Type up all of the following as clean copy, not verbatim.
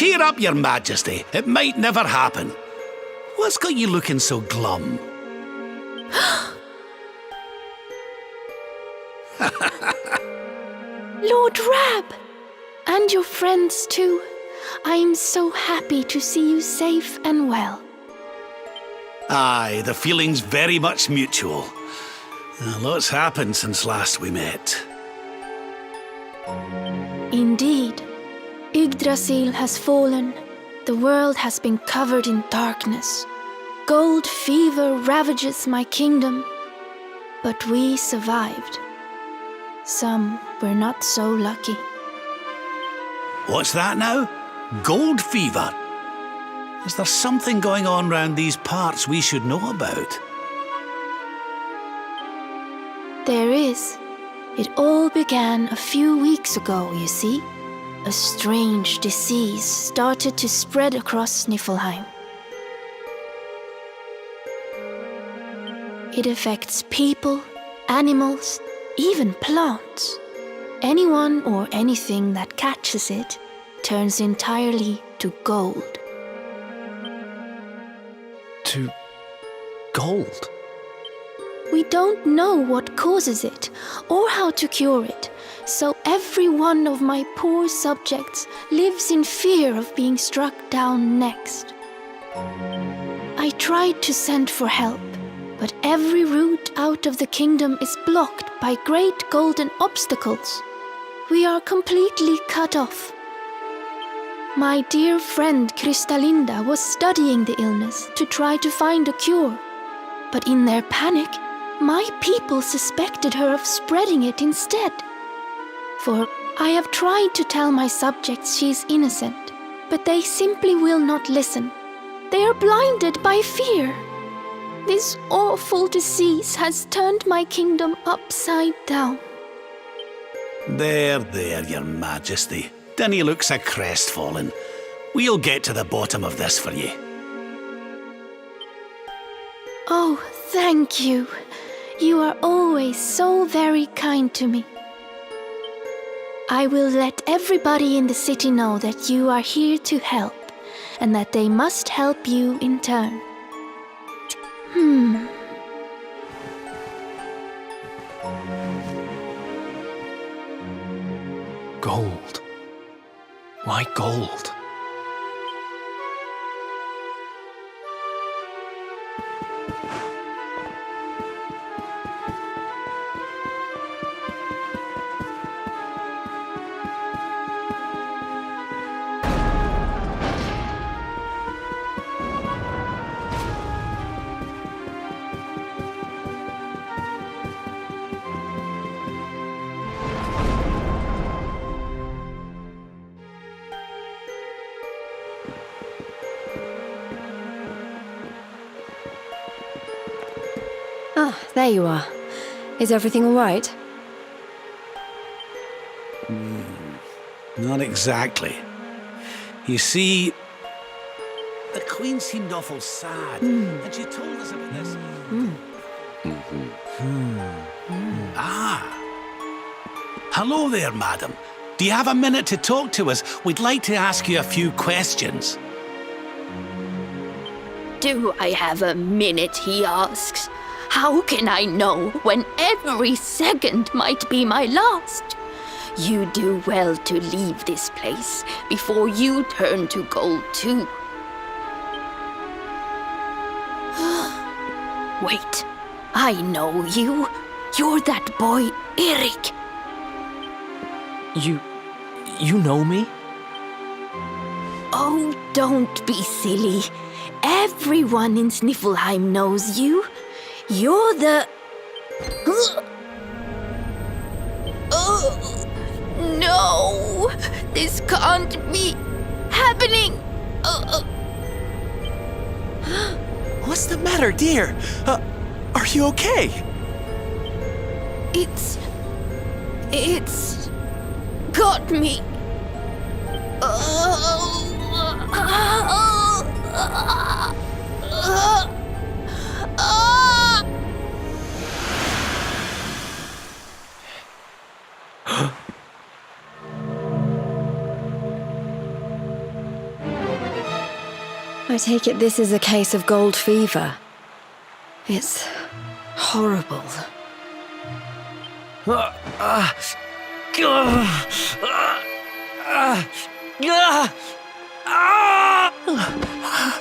Cheer up, your majesty. It might never happen. What's got you looking so glum? Lord Rab! And your friends too. I am so happy to see you safe and well. Aye, the feeling's very much mutual. A lot's happened since last we met. Indeed. Yggdrasil has fallen. The world has been covered in darkness. Gold fever ravages my kingdom. But we survived. Some were not so lucky. What's that now? Gold fever? Is there something going on round these parts we should know about? There is. It all began a few weeks ago, you see. A strange disease started to spread across Niflheim. It affects people, animals, even plants. Anyone or anything that catches it turns entirely to gold. To gold? We don't know what causes it or how to cure it, so every one of my poor subjects lives in fear of being struck down next. I tried to send for help, but every route out of the kingdom is blocked by great golden obstacles. We are completely cut off. My dear friend Kristalinda was studying the illness to try to find a cure, but in their panic, my people suspected her of spreading it instead. For I have tried to tell my subjects she is innocent, but they simply will not listen. They are blinded by fear. This awful disease has turned my kingdom upside down. There, your majesty. Dinna look so crestfallen. We'll get to the bottom of this for you. Oh, thank you. You are always so very kind to me. I will let everybody in the city know that you are here to help, and that they must help you in turn. Gold. Why gold? Ah, there you are. Is everything all right? Not exactly. You see, the Queen seemed awful sad, and she told us about this. Ah. Hello there, madam. Do you have a minute to talk to us? We'd like to ask you a few questions. Do I have a minute, he asks. How can I know when every second might be my last? You do well to leave this place before you turn to gold too. Wait, I know you. You're that boy, Erik. You know me? Oh, don't be silly. Everyone in Sniflheim knows you. You're the... No! This can't be happening! What's the matter, dear? Are you okay? It's got me. I take it this is a case of gold fever. It's horrible.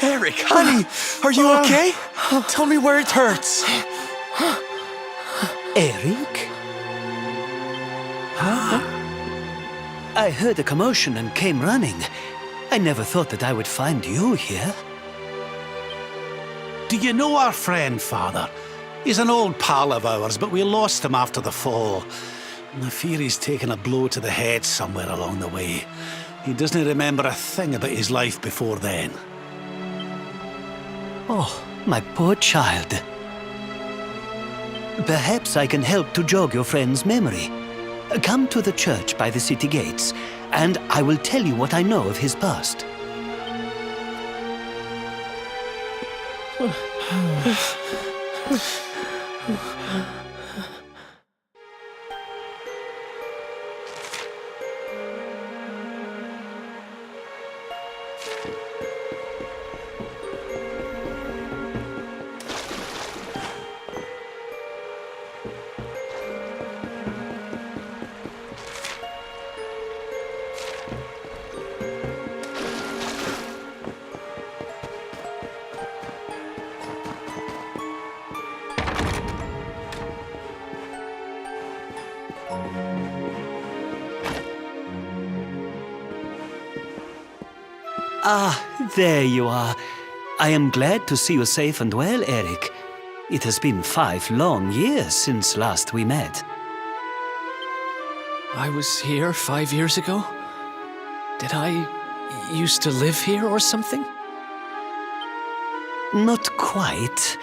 Erik, honey, are you okay? Tell me where it hurts. Erik? I heard a commotion and came running. I never thought that I would find you here. Do you know our friend, Father? He's an old pal of ours, but we lost him after the fall. I fear he's taken a blow to the head somewhere along the way. He doesn't remember a thing about his life before then. Oh, my poor child. Perhaps I can help to jog your friend's memory. Come to the church by the city gates, and I will tell you what I know of his past. Ah, there you are. I am glad to see you safe and well, Erik. It has been 5 long years since last we met. I was here 5 years ago? Did I used to live here or something? Not quite.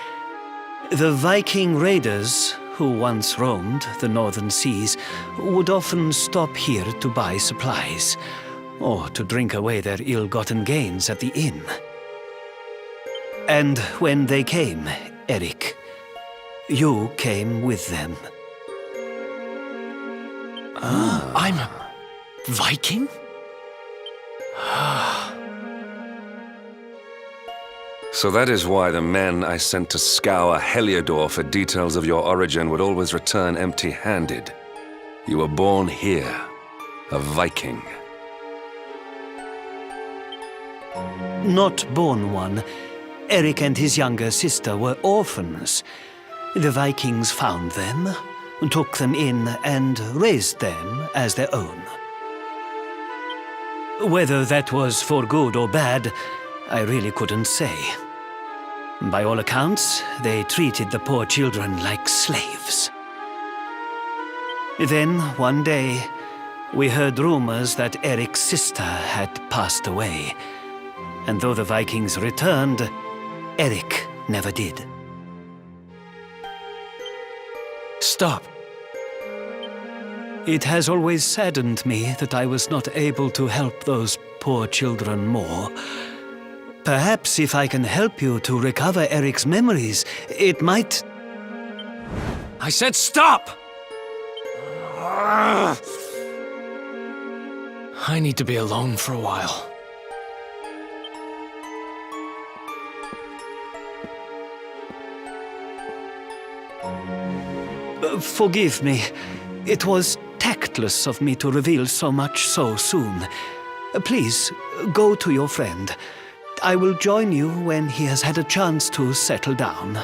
The Viking raiders, who once roamed the northern seas, would often stop here to buy supplies, or to drink away their ill-gotten gains at the inn. And when they came, Erik, you came with them. I'm a Viking? So that is why the men I sent to scour Heliodor for details of your origin would always return empty-handed. You were born here, a Viking. Not born one. Erik and his younger sister were orphans. The Vikings found them, took them in, and raised them as their own. Whether that was for good or bad, I really couldn't say. By all accounts, they treated the poor children like slaves. Then, one day, we heard rumors that Erik's sister had passed away. And though the Vikings returned, Erik never did. Stop. It has always saddened me that I was not able to help those poor children more. Perhaps if I can help you to recover Erik's memories, it might... I said stop! I need to be alone for a while. Forgive me. It was tactless of me to reveal so much so soon. Please, go to your friend. I will join you when he has had a chance to settle down.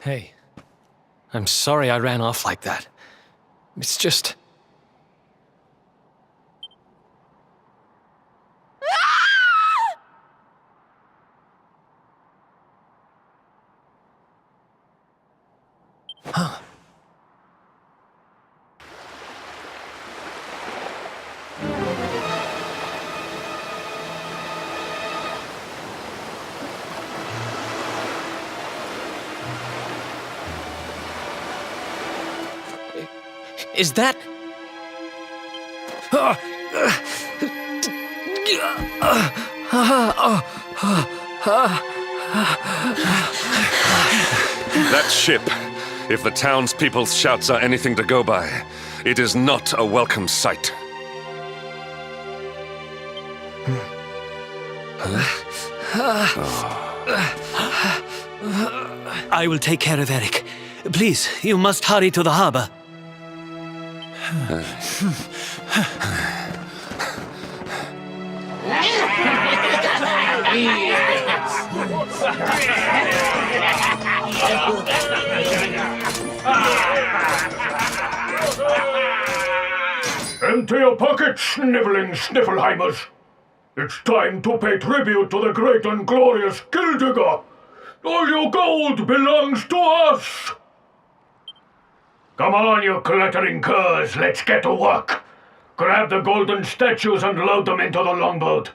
Hey, I'm sorry I ran off like that. It's just... Huh. Is that... That ship, if the townspeople's shouts are anything to go by, it is not a welcome sight. I will take care of Erik. Please, you must hurry to the harbor. Empty your pockets, sniveling Sniffelheimers. It's time to pay tribute to the great and glorious Gildigger. All your gold belongs to us. Come on, you glittering curs, let's get to work. Grab the golden statues and load them into the longboat.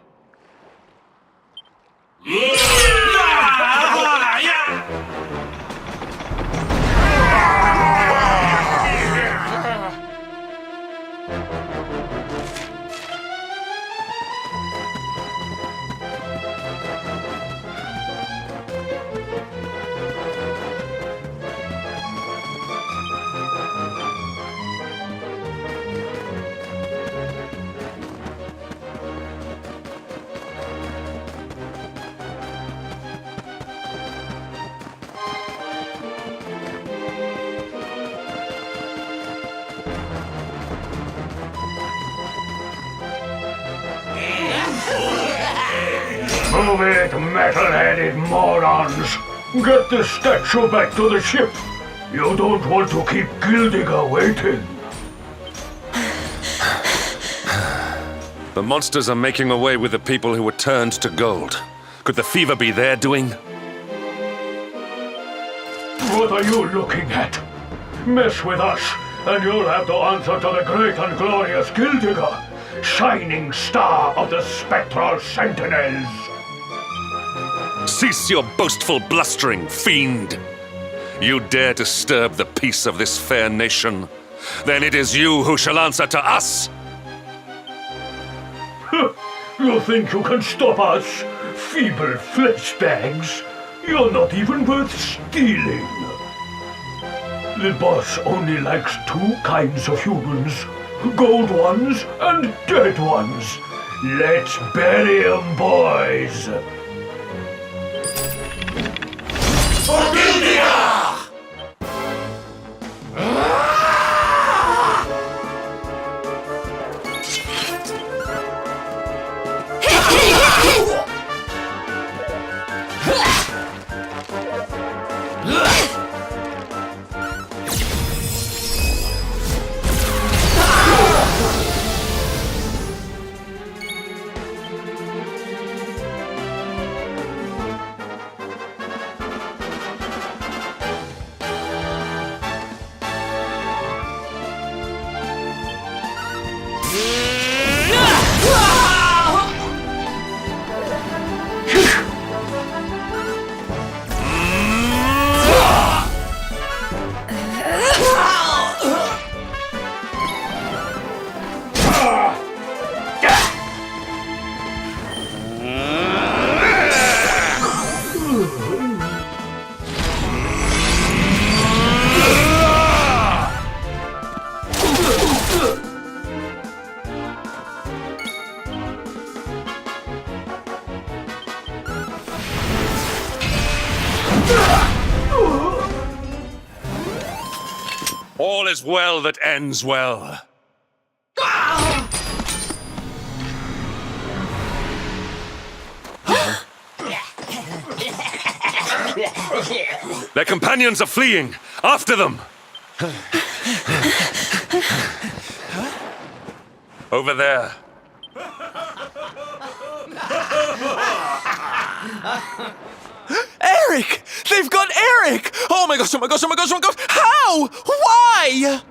Move it, metal-headed morons! Get the statue back to the ship! You don't want to keep Gildigger waiting. The monsters are making away with the people who were turned to gold. Could the fever be their doing? What are you looking at? Mess with us, and you'll have to answer to the great and glorious Gildigger, shining star of the spectral sentinels. Cease your boastful blustering, fiend! You dare disturb the peace of this fair nation? Then it is you who shall answer to us! You think you can stop us? Feeble flesh bags? You're not even worth stealing. The boss only likes two kinds of humans. Gold ones and dead ones. Let's bury 'em, boys! All is well that ends well. Their companions are fleeing! After them! Over there. Erik! They've got Erik! Oh my gosh, oh my gosh, oh my gosh, oh my gosh! How? Why?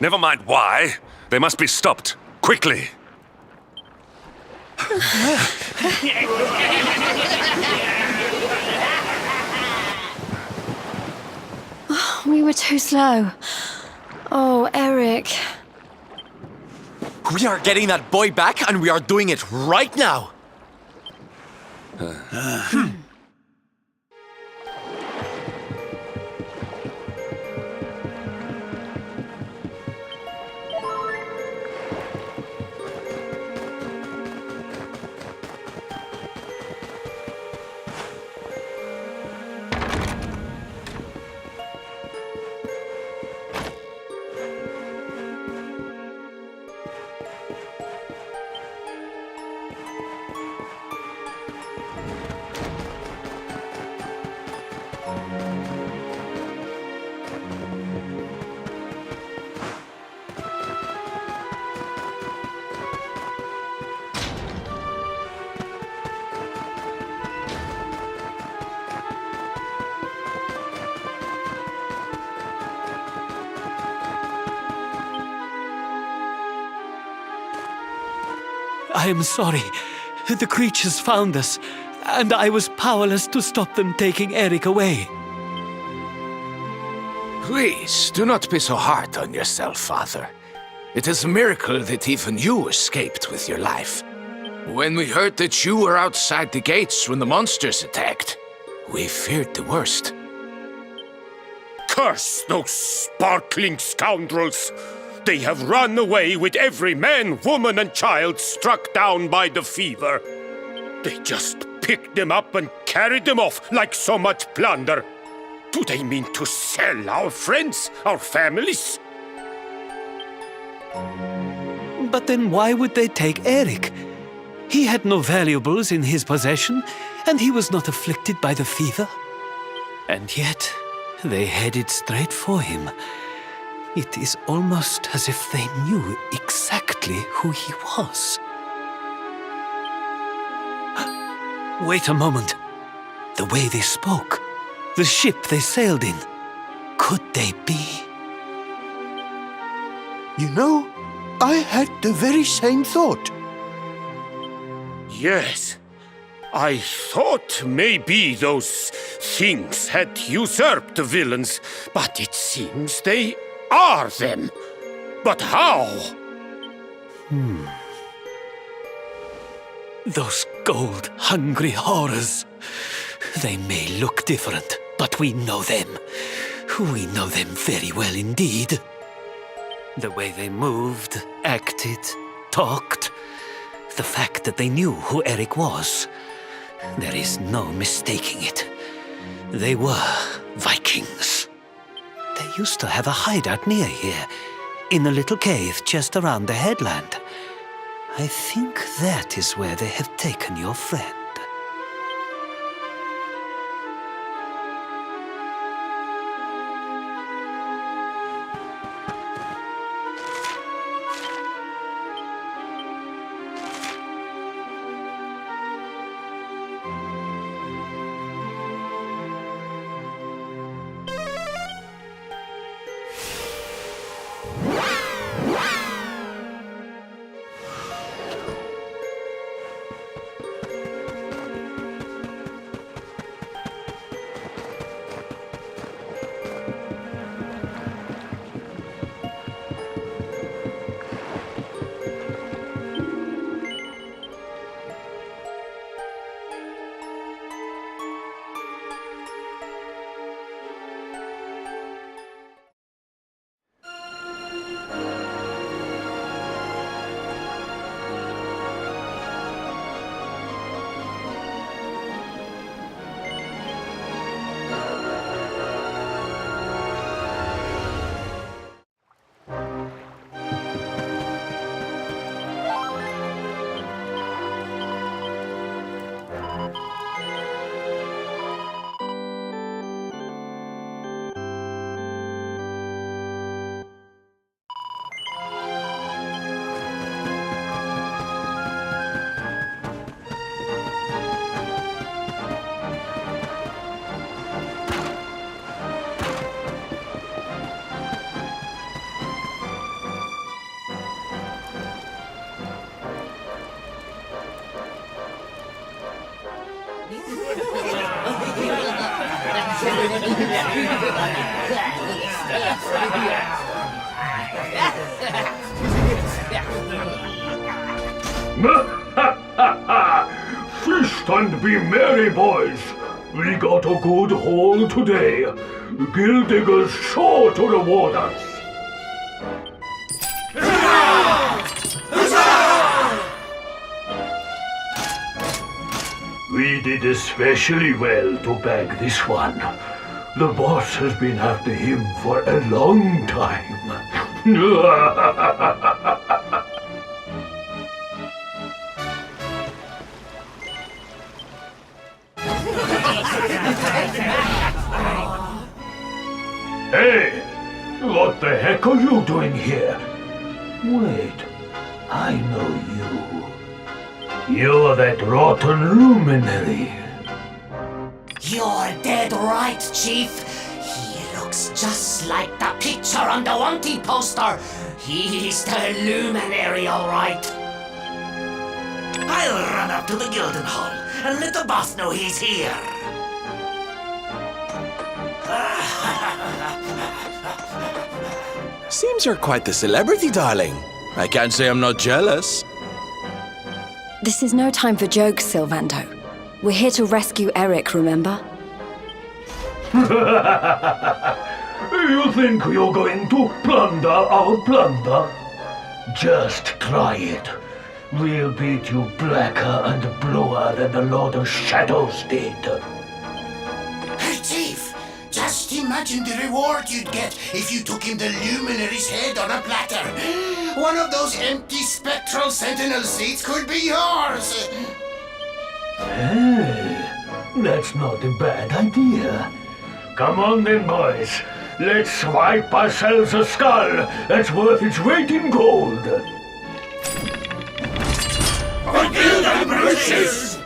Never mind why. They must be stopped. Quickly. We were too slow. Oh, Erik. We are getting that boy back, and we are doing it right now. I am sorry. The creatures found us, and I was powerless to stop them taking Erik away. Please, do not be so hard on yourself, Father. It is a miracle that even you escaped with your life. When we heard that you were outside the gates when the monsters attacked, we feared the worst. Curse those sparkling scoundrels! They have run away with every man, woman, and child struck down by the fever. They just picked them up and carried them off like so much plunder. Do they mean to sell our friends, our families? But then why would they take Erik? He had no valuables in his possession, and he was not afflicted by the fever. And yet, they headed straight for him. It is almost as if they knew exactly who he was. Wait a moment. The way they spoke, the ship they sailed in, could they be? You know, I had the very same thought. Yes. I thought maybe those things had usurped the villains, but it seems they are them. But how? Those gold-hungry horrors. They may look different, but we know them. We know them very well indeed. The way they moved, acted, talked. The fact that they knew who Erik was. There is no mistaking it. They were Vikings. They used to have a hideout near here, in a little cave just around the headland. I think that is where they have taken your friend. Feast and be merry, boys. We got a good haul today. Gildigger's sure to reward us. We did especially well to bag this one. The boss has been after him for a long time. Hey! What the heck are you doing here? Wait, I know you. You're that rotten luminary. You're dead right, Chief. He looks just like the picture on the wanted poster. He's the luminary, all right. I'll run up to the Gilden Hall and let the boss know he's here. Seems you're quite the celebrity, darling. I can't say I'm not jealous. This is no time for jokes, Sylvando. We're here to rescue Erik, remember? You think you're going to plunder our plunder? Just try it. We'll beat you blacker and bluer than the Lord of Shadows did. Hey, Chief! Just imagine the reward you'd get if you took him the luminary's head on a platter. One of those empty spectral sentinel seats could be yours. Hey, that's not a bad idea. Come on then, boys. Let's swipe ourselves a skull that's worth its weight in gold. Forgive them, Bruces!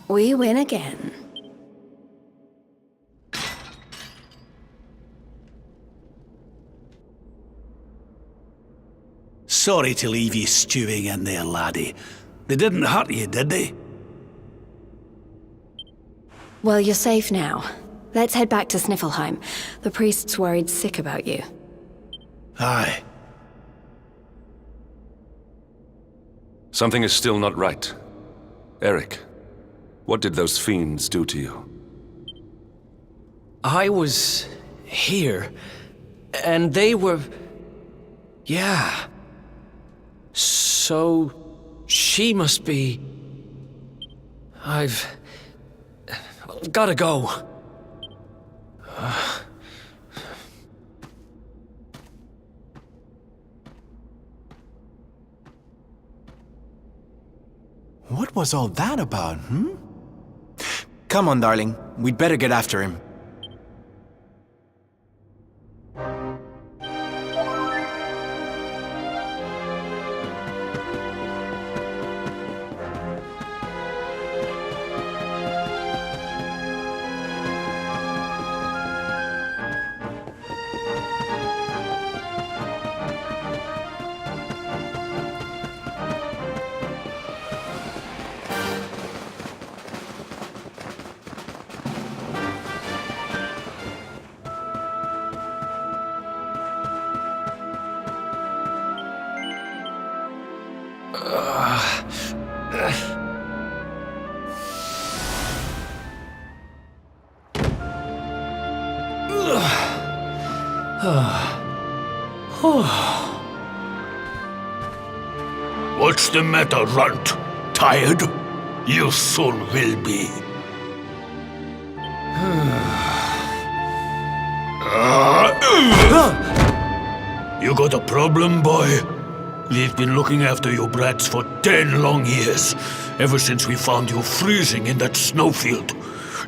We win again. Sorry to leave you stewing in there, laddie. They didn't hurt you, did they? Well, you're safe now. Let's head back to Sniffelheim. The priest's worried sick about you. Aye. Something is still not right. Erik, what did those fiends do to you? I was here, and they were... Yeah. So... she must be... I've... gotta go. What was all that about, Come on, darling. We'd better get after him. What's the matter, Runt? Tired? You soon will be. You got a problem, boy? We've been looking after you brats for 10 long years, ever since we found you freezing in that snowfield.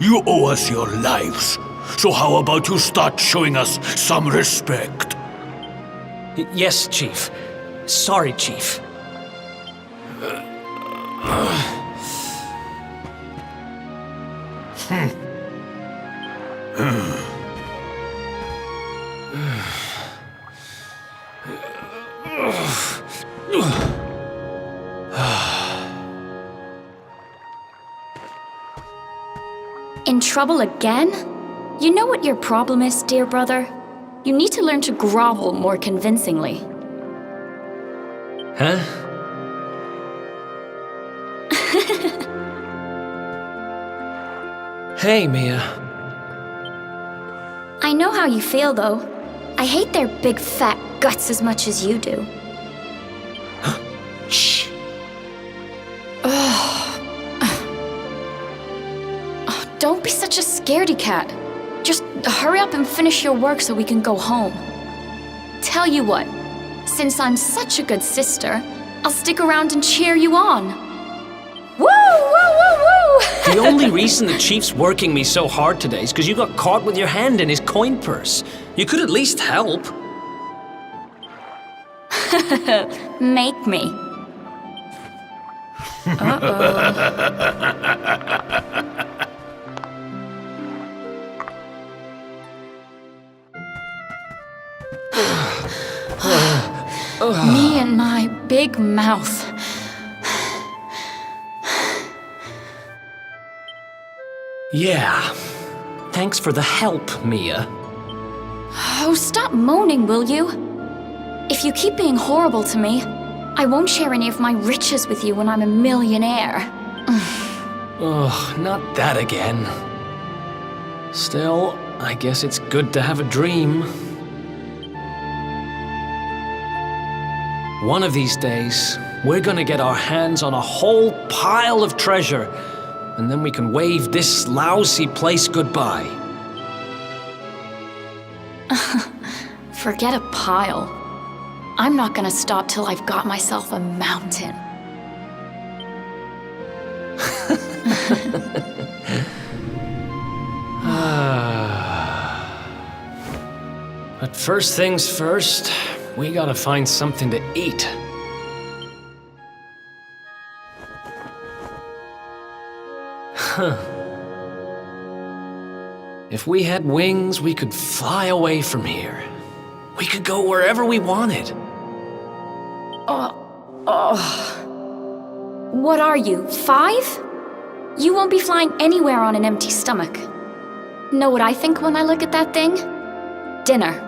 You owe us your lives. So how about you start showing us some respect? Yes, Chief. Sorry, Chief. In trouble again? You know what your problem is, dear brother? You need to learn to grovel more convincingly. Huh? Hey, Mia. I know how you feel, though. I hate their big fat guts as much as you do. Shh. Don't be such a scaredy cat. Just hurry up and finish your work so we can go home. Tell you what, since I'm such a good sister, I'll stick around and cheer you on. Woo! Woo! Woo! Woo! The only reason the Chief's working me so hard today is because you got caught with your hand in his coin purse. You could at least help. Make me. Me and my big mouth. Yeah. Thanks for the help, Mia. Oh, stop moaning, will you? If you keep being horrible to me, I won't share any of my riches with you when I'm a millionaire. Ugh, not that again. Still, I guess it's good to have a dream. One of these days, we're gonna get our hands on a whole pile of treasure, and then we can wave this lousy place goodbye. Forget a pile. I'm not gonna stop till I've got myself a mountain. But first things first, we gotta find something to eat. Huh. If we had wings, we could fly away from here. We could go wherever we wanted. What are you, 5? You won't be flying anywhere on an empty stomach. Know what I think when I look at that thing? Dinner.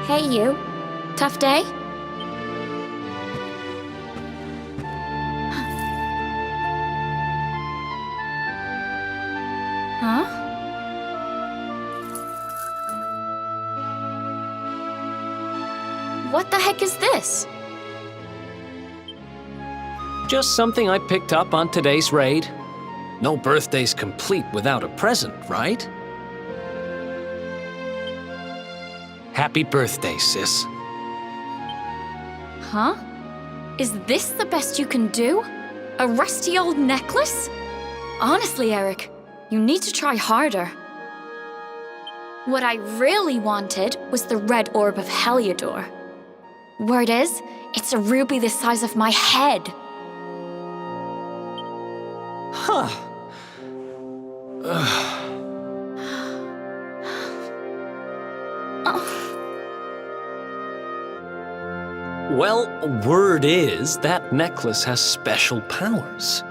Hey, you. Tough day? Huh? What the heck is this? Just something I picked up on today's raid. No birthday's complete without a present, right? Happy birthday, sis. Huh? Is this the best you can do? A rusty old necklace? Honestly, Erik, you need to try harder. What I really wanted was the red orb of Heliodor. Word is, it's a ruby the size of my head. Huh. Well, word is that necklace has special powers.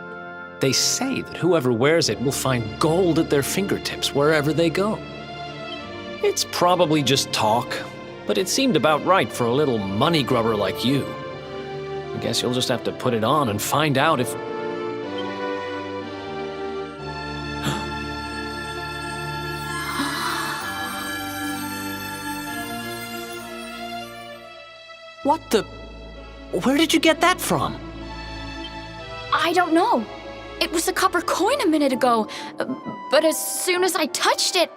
They say that whoever wears it will find gold at their fingertips wherever they go. It's probably just talk, but it seemed about right for a little money grubber like you. I guess you'll just have to put it on and find out if... What the... Where did you get that from? I don't know. It was a copper coin a minute ago, but as soon as I touched it...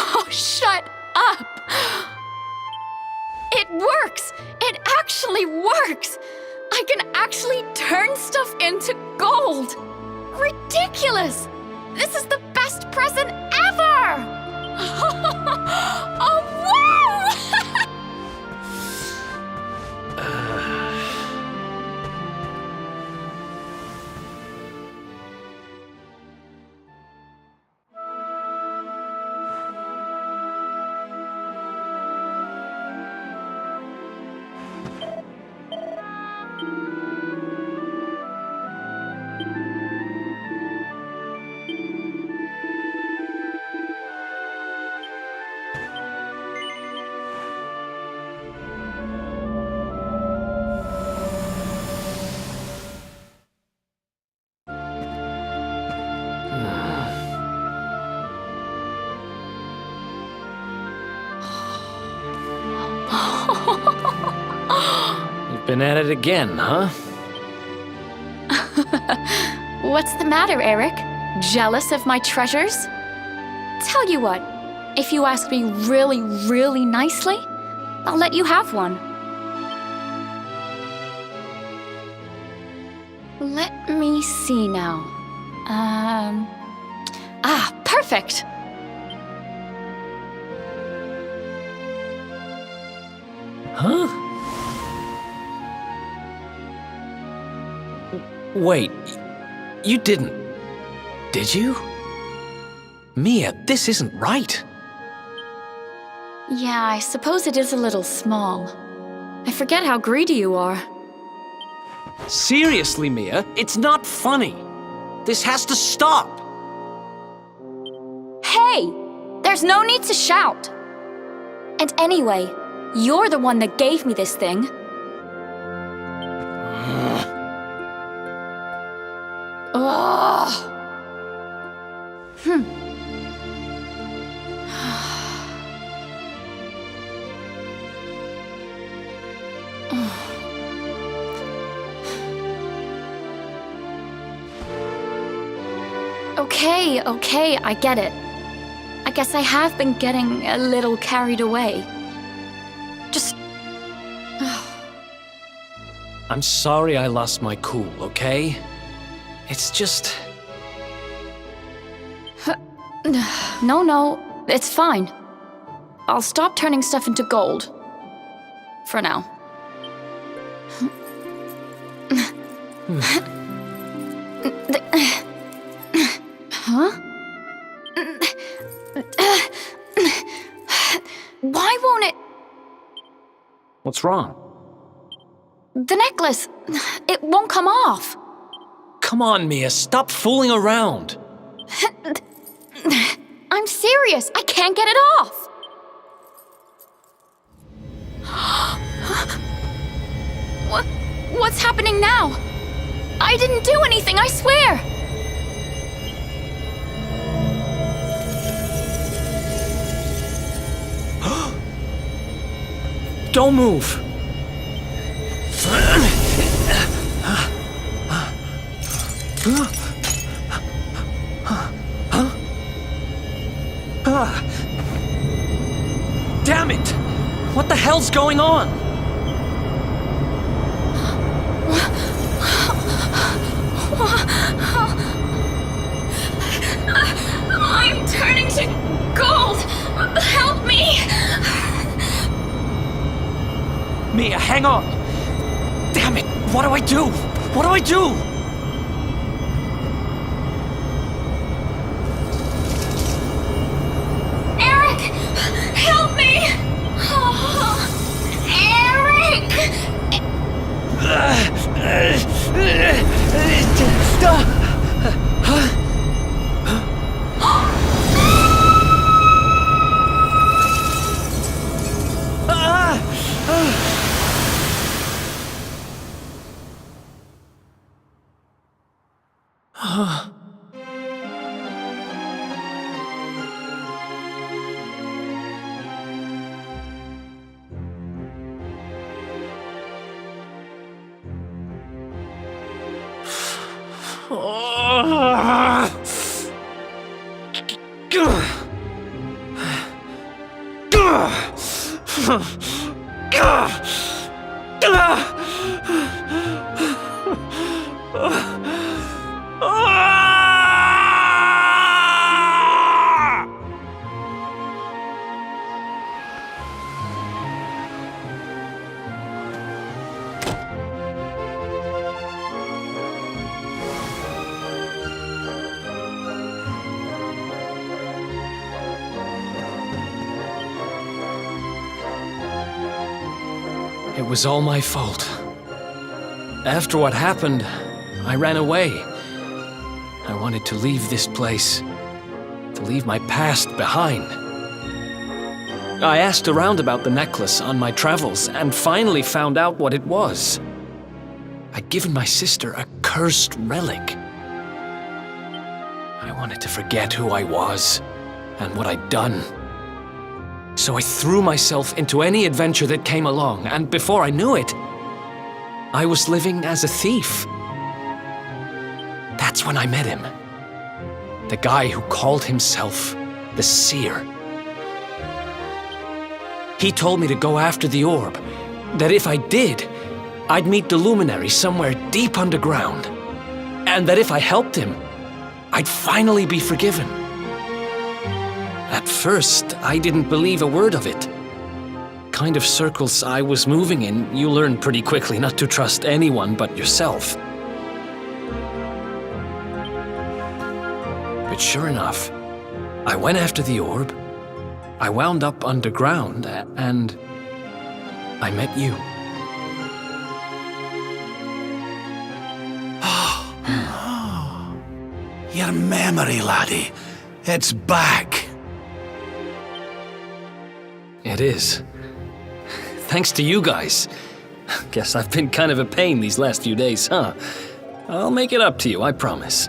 Oh, shut up! It works! It actually works! I can actually turn stuff into gold! Ridiculous! This is the best present ever! Oh, wow! Been at it again, huh? What's the matter, Erik? Jealous of my treasures? Tell you what, if you ask me really, really nicely, I'll let you have one. Let me see now. Perfect! Huh? Wait, you didn't, did you? Mia, this isn't right. Yeah, I suppose it is a little small. I forget how greedy you are. Seriously, Mia, it's not funny. This has to stop. Hey! There's no need to shout. And anyway, you're the one that gave me this thing. Ugh. Okay, I get it. I guess I have been getting a little carried away. Just... I'm sorry I lost my cool, okay? It's just... No, it's fine. I'll stop turning stuff into gold. For now. Huh? Why won't it... What's wrong? The necklace, it won't come off. Come on, Mia, stop fooling around. I'm serious, I can't get it off. What's happening now? I didn't do anything, I swear. Don't move. Damn it! What the hell's going on? I'm turning to gold! Help me! Mia, hang on! Damn it! What do I do? What do I do? Erik! Help me! Oh, Erik! It was all my fault. After what happened, I ran away. I wanted to leave this place, to leave my past behind. I asked around about the necklace on my travels and finally found out what it was. I'd given my sister a cursed relic. I wanted to forget who I was and what I'd done. So I threw myself into any adventure that came along, and before I knew it, I was living as a thief. That's when I met him. The guy who called himself the Seer. He told me to go after the orb, that if I did, I'd meet the luminary somewhere deep underground, and that if I helped him, I'd finally be forgiven. At first, I didn't believe a word of it. Kind of circles I was moving in, you learn pretty quickly not to trust anyone but yourself. But sure enough, I went after the orb, I wound up underground, and I met you. Your memory, laddie. It's back. It is. Thanks to you guys. Guess I've been kind of a pain these last few days, huh? I'll make it up to you, I promise.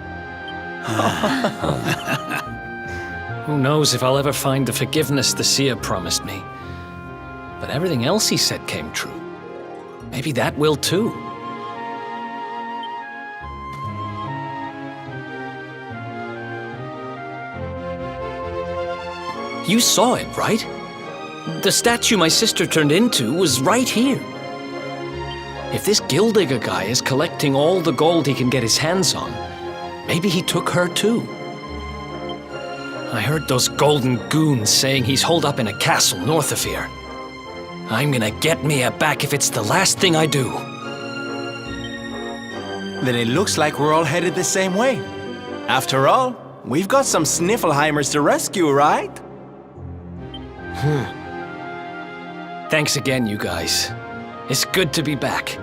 Who knows if I'll ever find the forgiveness the seer promised me. But everything else he said came true. Maybe that will too. You saw it, right? The statue my sister turned into was right here. If this Gildigger guy is collecting all the gold he can get his hands on, maybe he took her too. I heard those golden goons saying he's holed up in a castle north of here. I'm gonna get Mia back if it's the last thing I do. Then it looks like we're all headed the same way. After all, we've got some Sniffelheimers to rescue, right? Thanks again, you guys. It's good to be back.